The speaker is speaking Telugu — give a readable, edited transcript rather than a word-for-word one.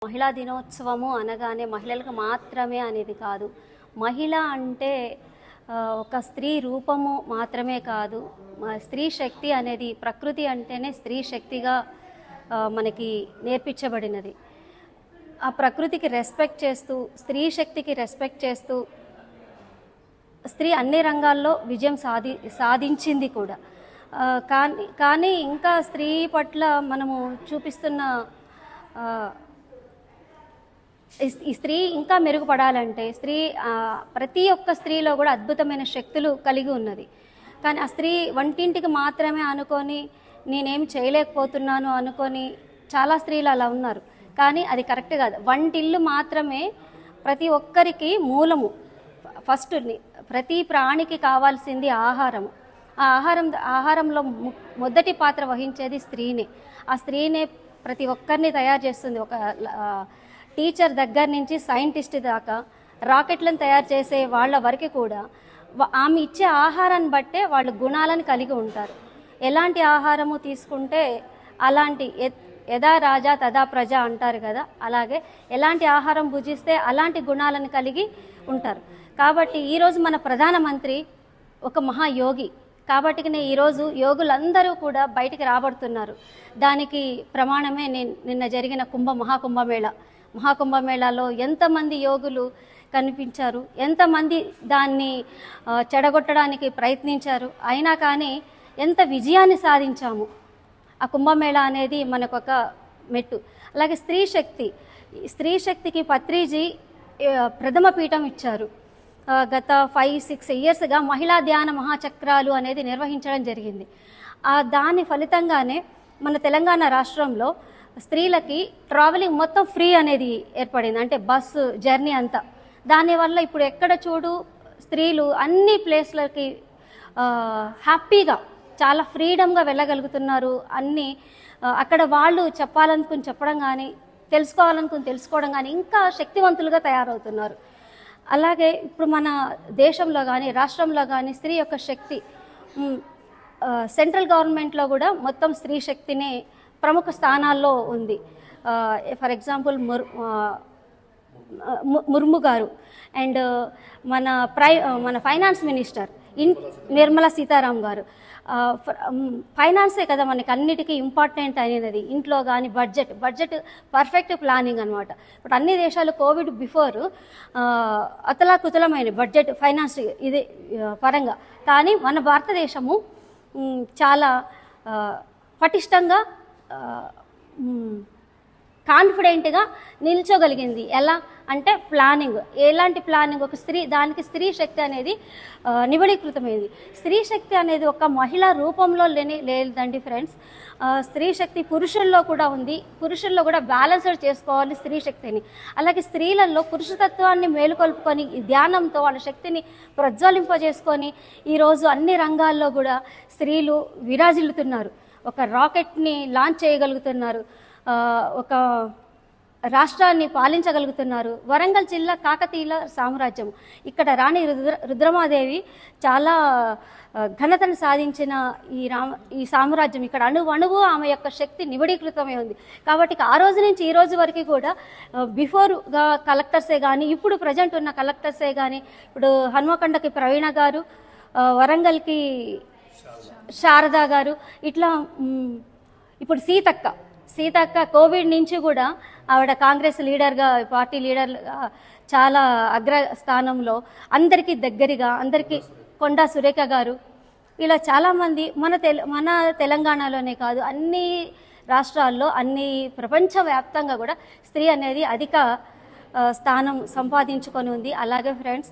మహిళా దినోత్సవము అనగానే మహిళలకు మాత్రమే అనేది కాదు. మహిళ అంటే ఒక స్త్రీ రూపము మాత్రమే కాదు. స్త్రీ శక్తి అనేది ప్రకృతి అంటేనే స్త్రీ శక్తిగా మనకి నేర్పించబడినది. ఆ ప్రకృతికి రెస్పెక్ట్ చేస్తూ, స్త్రీ శక్తికి రెస్పెక్ట్ చేస్తూ స్త్రీ అన్ని రంగాల్లో విజయం సాధించింది కూడా. కానీ ఇంకా స్త్రీ పట్ల మనము చూపిస్తున్న ఈ స్త్రీ ఇంకా మెరుగుపడాలంటే ప్రతి ఒక్క స్త్రీలో కూడా అద్భుతమైన శక్తులు కలిగి ఉన్నది. కానీ ఆ స్త్రీ వంటింటికి మాత్రమే అనుకొని నేనేమి చేయలేకపోతున్నాను అనుకొని చాలా స్త్రీలు అలా ఉన్నారు. కానీ అది కరెక్ట్ కాదు. వంటిల్లు మాత్రమే ప్రతి ఒక్కరికి మూలము. ఫస్ట్ ప్రతి ప్రాణికి కావాల్సింది ఆహారము. ఆ ఆహారంలో మొదటి పాత్ర వహించేది స్త్రీనే. ఆ స్త్రీనే ప్రతి ఒక్కరిని తయారు చేస్తుంది. ఒక టీచర్ దగ్గర నుంచి సైంటిస్ట్ దాకా, రాకెట్లను తయారు చేసే వాళ్ళ వరకు కూడా ఆమె ఇచ్చే ఆహారాన్ని బట్టే వాళ్ళు గుణాలను కలిగి ఉంటారు. ఎలాంటి ఆహారము తీసుకుంటే అలాంటి యథా రాజా తదా ప్రజ అంటారు కదా, అలాగే ఎలాంటి ఆహారం భుజిస్తే అలాంటి గుణాలను కలిగి ఉంటారు. కాబట్టి ఈరోజు మన ప్రధానమంత్రి ఒక మహాయోగి. కాబట్టి ఈరోజు యోగులందరూ కూడా బయటికి రాబడుతున్నారు. దానికి ప్రమాణమే నిన్న జరిగిన మహాకుంభమేళాలో ఎంతమంది యోగులు కనిపించారు, ఎంతమంది దాన్ని చెడగొట్టడానికి ప్రయత్నించారు. అయినా కానీ ఎంత విజయాన్ని సాధించాము. ఆ కుంభమేళా అనేది మనకొక మెట్టు. అలాగే స్త్రీ శక్తికి పత్రిజీ ప్రథమ పీఠం ఇచ్చారు. గత 5-6 ఇయర్స్గా మహిళా ధ్యాన మహాచక్రాలు అనేది నిర్వహించడం జరిగింది. దాని ఫలితంగానే మన తెలంగాణ రాష్ట్రంలో స్త్రీలకి ట్రావెలింగ్ మొత్తం ఫ్రీ అనేది ఏర్పడింది. అంటే బస్సు జర్నీ అంతా. దానివల్ల ఇప్పుడు ఎక్కడ చూడు స్త్రీలు అన్ని ప్లేస్లకి హ్యాపీగా చాలా ఫ్రీడమ్గా వెళ్ళగలుగుతున్నారు. అక్కడ వాళ్ళు చెప్పడం కానీ, తెలుసుకోవడం కానీ ఇంకా శక్తివంతులుగా తయారవుతున్నారు. అలాగే ఇప్పుడు మన దేశంలో కానీ రాష్ట్రంలో కానీ స్త్రీ యొక్క శక్తి సెంట్రల్ గవర్నమెంట్లో కూడా మొత్తం స్త్రీ శక్తినే ప్రముఖ స్థానాల్లో ఉంది. ఫర్ ఎగ్జాంపుల్ ముర్ము గారు అండ్ మన ఫైనాన్స్ మినిస్టర్ నిర్మలా సీతారాం గారు. ఫైనాన్సే కదా మనకి అన్నిటికీ ఇంపార్టెంట్ అయినది. ఇంట్లో కానీ బడ్జెట్ పర్ఫెక్ట్ ప్లానింగ్ అనమాట. ఇప్పుడు అన్ని దేశాలు కోవిడ్ బిఫోర్ అతలాకుతలమైన బడ్జెట్ ఫైనాన్స్ ఇది పరంగా. కానీ మన భారతదేశము చాలా పటిష్టంగా కాన్ఫిడెంట్గా నిల్చోగలిగింది. ఎలా అంటే ప్లానింగ్. ఎలాంటి ప్లానింగ్? దానికి స్త్రీ శక్తి అనేది నిబిడీకృతమైంది. స్త్రీ శక్తి అనేది ఒక మహిళా రూపంలో లేదండి ఫ్రెండ్స్. స్త్రీ శక్తి పురుషుల్లో కూడా ఉంది. పురుషుల్లో కూడా బ్యాలెన్స్డ్ చేసుకోవాలి స్త్రీ శక్తిని. అలాగే స్త్రీలలో పురుషతత్వాన్ని మేలుకొల్పుకొని ధ్యానంతో వాళ్ళ శక్తిని ప్రజ్వలింపజేసుకొని ఈరోజు అన్ని రంగాల్లో కూడా స్త్రీలు విరాజిల్లుతున్నారు. ఒక రాకెట్ని లాంచ్ చేయగలుగుతున్నారు. ఒక రాష్ట్రాన్ని పాలించగలుగుతున్నారు. వరంగల్ జిల్లా కాకతీయుల సామ్రాజ్యం. ఇక్కడ రాణి రుద్రమాదేవి చాలా ఘనతను సాధించిన ఈ సామ్రాజ్యం. ఇక్కడ అణువు ఆమె యొక్క శక్తి నిబిడీకృతమై ఉంది. కాబట్టి ఆ రోజు నుంచి ఈ రోజు వరకు కూడా బిఫోర్గా కలెక్టర్సే కానీ, ఇప్పుడు ప్రజెంట్ ఉన్న కలెక్టర్సే కానీ, ఇప్పుడు హన్మకొండకి ప్రవీణ గారు, వరంగల్కి శారదా గారు, ఇట్లా ఇప్పుడు సీతక్క కోవిడ్ నుంచి కూడా ఆవిడ కాంగ్రెస్ లీడర్గా, పార్టీ లీడర్గా చాలా అగ్రస్థానంలో అందరికీ దగ్గరగా, అందరికీ కొండా సురేఖ గారు, ఇలా చాలామంది మన తెలంగాణలోనే కాదు అన్ని రాష్ట్రాల్లో, అన్ని ప్రపంచవ్యాప్తంగా కూడా స్త్రీ అనేది అధిక స్థానం సంపాదించుకొని ఉంది. అలాగే ఫ్రెండ్స్